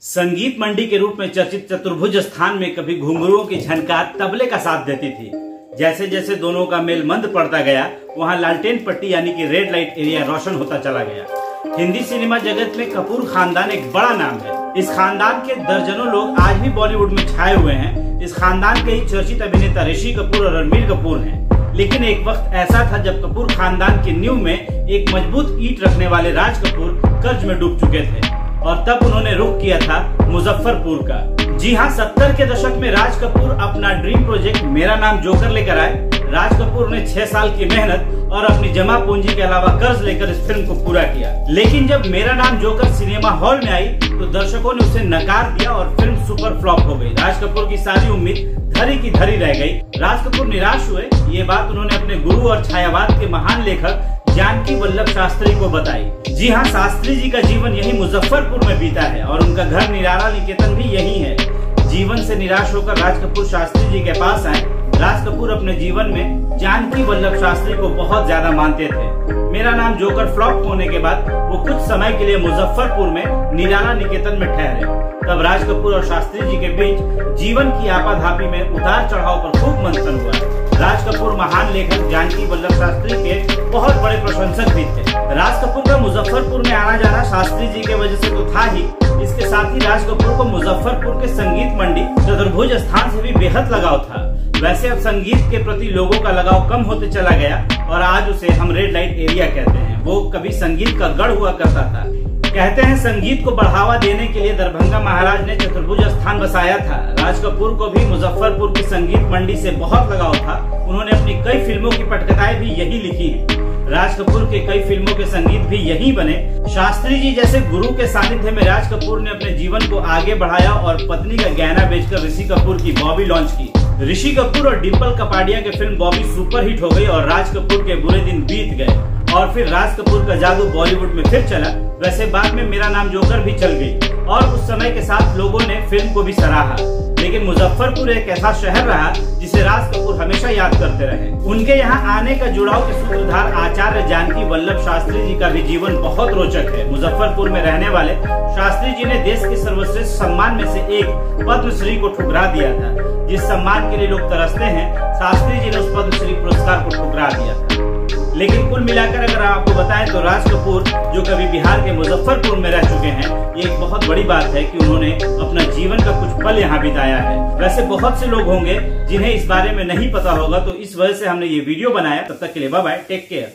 संगीत मंडी के रूप में चर्चित चतुर्भुज स्थान में कभी घुंघरुओं की झनकार तबले का साथ देती थी। जैसे जैसे दोनों का मेल मंद पड़ता गया, वहां लालटेन पट्टी यानी कि रेड लाइट एरिया रोशन होता चला गया। हिंदी सिनेमा जगत में कपूर खानदान एक बड़ा नाम है। इस खानदान के दर्जनों लोग आज भी बॉलीवुड में छाए हुए हैं। इस खानदान के ही चर्चित अभिनेता ऋषि कपूर और रणबीर कपूर हैं। लेकिन एक वक्त ऐसा था जब कपूर खानदान की नींव में एक मजबूत ईंट रखने वाले राज कपूर कर्ज में डूब चुके थे और तब उन्होंने रुख किया था मुजफ्फरपुर का। जी हाँ, 70 के दशक में राज कपूर अपना ड्रीम प्रोजेक्ट मेरा नाम जोकर लेकर आए। राज कपूर ने 6 साल की मेहनत और अपनी जमा पूंजी के अलावा कर्ज लेकर इस फिल्म को पूरा किया। लेकिन जब मेरा नाम जोकर सिनेमा हॉल में आई तो दर्शकों ने उसे नकार दिया और फिल्म सुपर फ्लॉप हो गई। राज कपूर की सारी उम्मीद धरी की धरी रह गई। राज कपूर निराश हुए। ये बात उन्होंने अपने गुरु और छायावाद के महान लेखक जानकी वल्लभ शास्त्री को बताई। जी हाँ, शास्त्री जी का जीवन यही मुजफ्फरपुर में बीता है और उनका घर निराला निकेतन भी यही है। जीवन से निराश होकर राज कपूर शास्त्री जी के पास आए। राज कपूर अपने जीवन में जानकी वल्लभ शास्त्री को बहुत ज्यादा मानते थे। मेरा नाम जोकर फ्लॉप होने के बाद वो कुछ समय के लिए मुजफ्फरपुर में निराला निकेतन में ठहरे। तब राज कपूर और शास्त्री जी के बीच जीवन की आपाधापी में उतार चढ़ाव पर खूब मंथन हुआ। राज कपूर महान लेखक जानकी वल्लभ शास्त्री के बहुत बड़े प्रशंसक भी थे। राज कपूर का मुजफ्फरपुर में आना जाना शास्त्री जी के वजह से तो था ही, इसके साथ ही राज कपूर को मुजफ्फरपुर के संगीत मंडी चतुर्भुज स्थान से भी बेहद लगाव था। वैसे अब संगीत के प्रति लोगों का लगाव कम होते चला गया और आज उसे हम रेड लाइट एरिया कहते हैं। वो कभी संगीत का गढ़ हुआ करता था। कहते हैं संगीत को बढ़ावा देने के लिए दरभंगा महाराज ने चतुर्भुज स्थान बसाया था। राज कपूर को भी मुजफ्फरपुर की संगीत मंडी से बहुत लगाव था। उन्होंने अपनी कई फिल्मों की पटकथाएं भी यही लिखी हैं। राज कपूर के कई फिल्मों के संगीत भी यही बने। शास्त्री जी जैसे गुरु के सानिध्य में राज कपूर ने अपने जीवन को आगे बढ़ाया और पत्नी का गहना बेचकर ऋषि कपूर की बॉबी लॉन्च की। ऋषि कपूर और डिम्पल कपाडिया की फिल्म बॉबी सुपरहिट हो गई और राज कपूर के बुरे दिन बीत गए और फिर राज कपूर का जादू बॉलीवुड में फिर चला। वैसे बाद में मेरा नाम जोकर भी चल गई और उस समय के साथ लोगों ने फिल्म को भी सराहा। लेकिन मुजफ्फरपुर एक ऐसा शहर रहा जिसे राज कपूर हमेशा याद करते रहे। उनके यहाँ आने का जुड़ाव के सूत्रधार आचार्य जानकी वल्लभ शास्त्री जी का भी जीवन बहुत रोचक है। मुजफ्फरपुर में रहने वाले शास्त्री जी ने देश के सर्वश्रेष्ठ सम्मान में से एक पद्मश्री को ठुकरा दिया था। जिस सम्मान के लिए लोग तरसते हैं, शास्त्री जी ने उस पद्मश्री पुरस्कार को ठुकरा दिया था। लेकिन कुल मिलाकर अगर आपको बताएं तो राज कपूर जो कभी बिहार के मुजफ्फरपुर में रह चुके हैं, ये एक बहुत बड़ी बात है कि उन्होंने अपना जीवन का कुछ पल यहाँ बिताया है। वैसे बहुत से लोग होंगे जिन्हें इस बारे में नहीं पता होगा, तो इस वजह से हमने ये वीडियो बनाया। तब तक के लिए बाय बाय, टेक केयर।